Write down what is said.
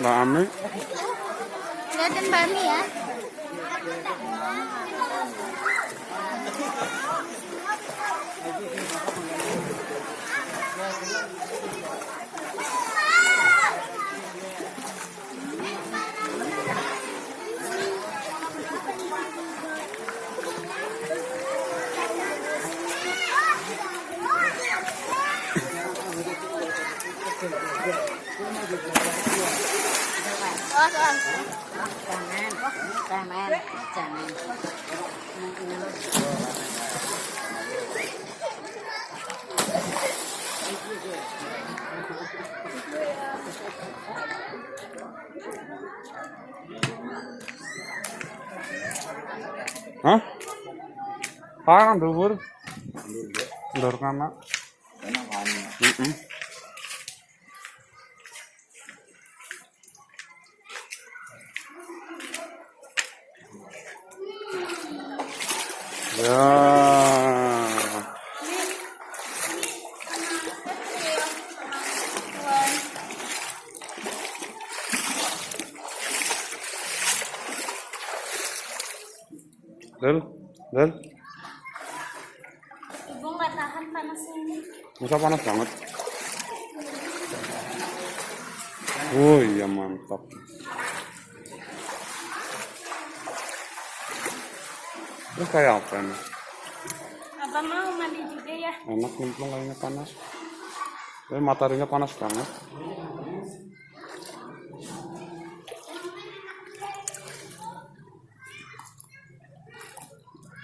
Mbak Ami. Lihatin Mbak Ami ya. Jangan. Hah? Parang dhuwur. Ndor kana. Enak kan? Ya. Del. Ibu nggak tahan panasnya ini. Masa panas banget. Oh iya mantap. Terus kayak apa nih? Abang mau mandi juga ya? Enak nyemplung kayaknya panas. Tapi mataharinya panas banget.